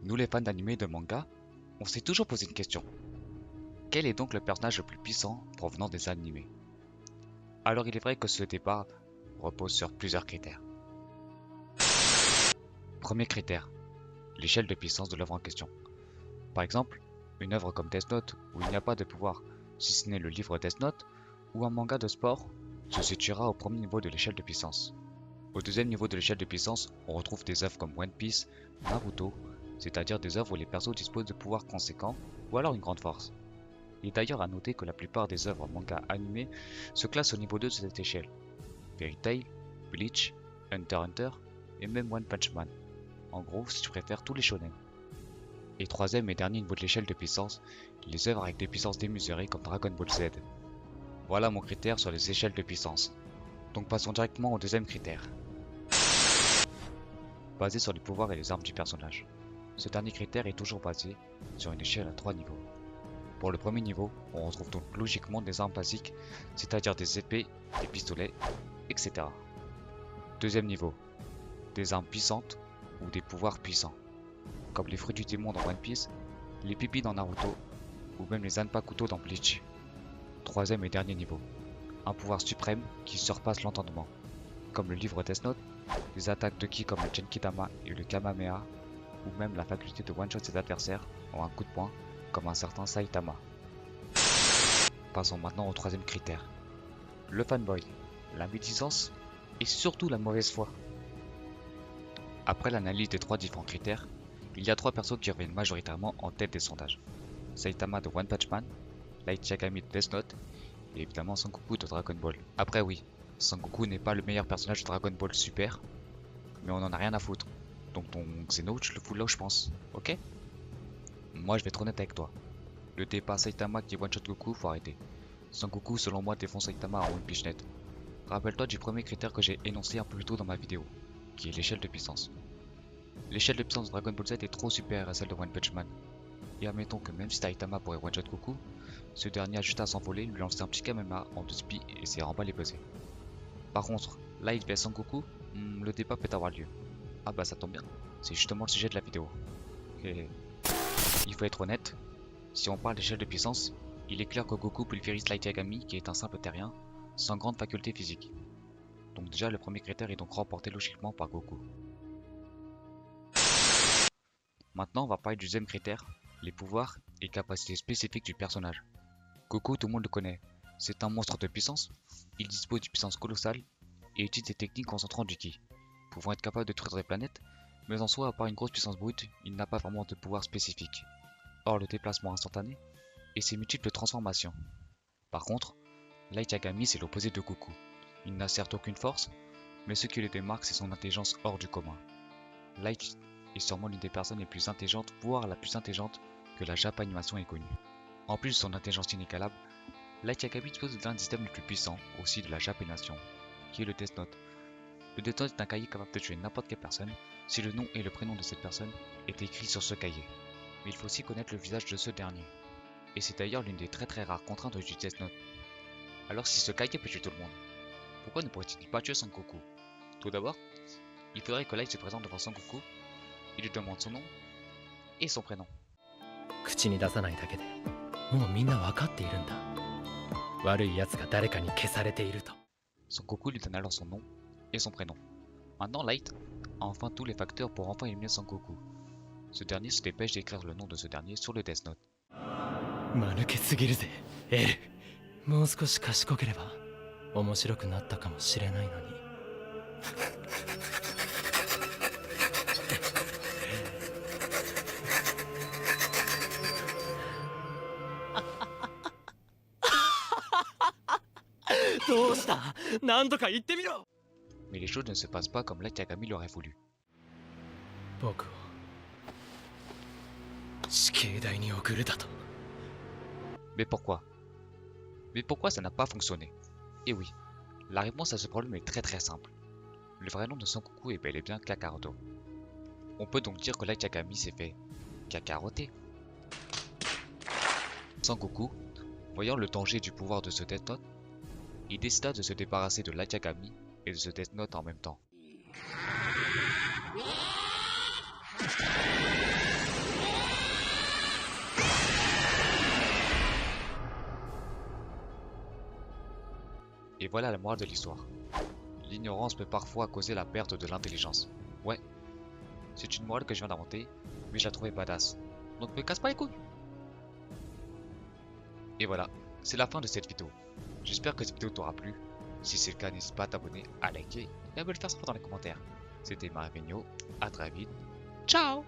Nous les fans d'anime et de manga, on s'est toujours posé une question. Quel est donc le personnage le plus puissant provenant des animés? Alors il est vrai que ce débat repose sur plusieurs critères. Premier critère, l'échelle de puissance de l'œuvre en question. Par exemple, une œuvre comme Death Note où il n'y a pas de pouvoir, si ce n'est le livre Death Note, ou un manga de sport, se situera au premier niveau de l'échelle de puissance. Au deuxième niveau de l'échelle de puissance, on retrouve des œuvres comme One Piece, Naruto, c'est-à-dire des œuvres où les persos disposent de pouvoirs conséquents ou alors une grande force. Il est d'ailleurs à noter que la plupart des œuvres manga animées se classent au niveau 2 de cette échelle. Fairy Tail, Bleach, Hunter x Hunter et même One Punch Man. En gros, si tu préfères tous les shonen. Et troisième et dernier niveau de l'échelle de puissance, les œuvres avec des puissances démesurées comme Dragon Ball Z. Voilà mon critère sur les échelles de puissance. Donc passons directement au deuxième critère. Basé sur les pouvoirs et les armes du personnage. Ce dernier critère est toujours basé sur une échelle à 3 niveaux. Pour le premier niveau, on retrouve donc logiquement des armes basiques, c'est-à-dire des épées, des pistolets, etc. Deuxième niveau, des armes puissantes ou des pouvoirs puissants, comme les fruits du démon dans One Piece, les pipis dans Naruto, ou même les Zanpakuto dans Bleach. Troisième et dernier niveau, un pouvoir suprême qui surpasse l'entendement, comme le livre Death Note, les attaques de ki comme le Genkidama et le Kamehameha, ou même la faculté de one-shot ses adversaires en un coup de poing, comme un certain Saitama. Passons maintenant au troisième critère. Le fanboy, la médisance et surtout la mauvaise foi. Après l'analyse des trois différents critères, il y a trois persos qui reviennent majoritairement en tête des sondages. Saitama de One Punch Man, Light Yagami de Death Note et évidemment Sangoku de Dragon Ball. Après oui, Sangoku n'est pas le meilleur personnage de Dragon Ball Super, mais on en a rien à foutre. Donc ton Xeno, je le fous là où je pense, ok? Moi je vais être honnête avec toi. Le débat Saitama qui one-shot Goku, faut arrêter. Sangoku selon moi défonce Saitama en une pichenette. Rappelle-toi du premier critère que j'ai énoncé un peu plus tôt dans ma vidéo, qui est l'échelle de puissance. L'échelle de puissance de Dragon Ball Z est trop supérieure à celle de One Punch Man. Et admettons que même si Saitama pourrait one-shot Goku, ce dernier a juste à s'envoler, lui lancer un petit Kamehameha en 2 spi et c'est remballé pesé. Par contre, Light vs Sangoku, le débat peut avoir lieu. Ah bah ça tombe bien, c'est justement le sujet de la vidéo. Et il faut être honnête, si on parle d'échelle de puissance, il est clair que Goku pulvérise Light Yagami qui est un simple terrien, sans grande faculté physique. Donc déjà le premier critère est donc remporté logiquement par Goku. Maintenant on va parler du deuxième critère, les pouvoirs et capacités spécifiques du personnage. Goku tout le monde le connaît, c'est un monstre de puissance, il dispose d'une puissance colossale et utilise des techniques concentrant du ki, pouvant être capable de détruire des planètes, mais en soi à part une grosse puissance brute, il n'a pas vraiment de pouvoir spécifique. Hors le déplacement instantané et ses multiples transformations. Par contre, Light Yagami c'est l'opposé de Goku. Il n'a certes aucune force, mais ce qui le démarque c'est son intelligence hors du commun. Light est sûrement l'une des personnes les plus intelligentes, voire la plus intelligente que la Japanimation ait connue. En plus de son intelligence inégalable, Light Yagami dispose de l'un des systèmes les plus puissants aussi de la Japanimation, qui est le Death Note. Le Death Note est un cahier capable de tuer n'importe quelle personne si le nom et le prénom de cette personne est écrit sur ce cahier. Mais il faut aussi connaître le visage de ce dernier. Et c'est d'ailleurs l'une des très rares contraintes du Death Note. Alors si ce cahier peut tuer tout le monde, pourquoi ne pourrait-il pas tuer Sangoku? Tout d'abord, il faudrait que Light se présente devant Sangoku, il lui demande son nom et son prénom. 口に出さないだけでもうみんな分かっているんだ。悪い奴が誰かに消されていると。 Sangoku lui donne alors son nom et son prénom. Maintenant Light a enfin tous les facteurs pour enfin éliminer Sangoku. Ce dernier se dépêche d'écrire le nom de ce dernier sur le Death Note. 間抜けすぎるぜ、エル。もう少し賢ければ面白くなったかもしれないのに。どうした？なんとか言ってみろ。 Mais les choses ne se passent pas comme Light Yagami l'aurait voulu. 僕を死刑台に送るだと。 Mais pourquoi? Mais pourquoi ça n'a pas fonctionné? Et oui, la réponse à ce problème est très simple. Le vrai nom de Sangoku est bel et bien Kakaroto. On peut donc dire que Light Yagami s'est fait kakaroter. Sangoku, voyant le danger du pouvoir de ce Death Note, il décida de se débarrasser de Light Yagami et de ce Death Note en même temps. Et voilà la morale de l'histoire. L'ignorance peut parfois causer la perte de l'intelligence. Ouais, c'est une morale que je viens d'inventer, mais je la trouvais badass. Donc me casse pas les couilles. Et voilà, c'est la fin de cette vidéo. J'espère que cette vidéo t'aura plu. Si c'est le cas, n'hésite pas à t'abonner, à liker et à me le faire savoir dans les commentaires. C'était Maravigno, à très vite. Ciao!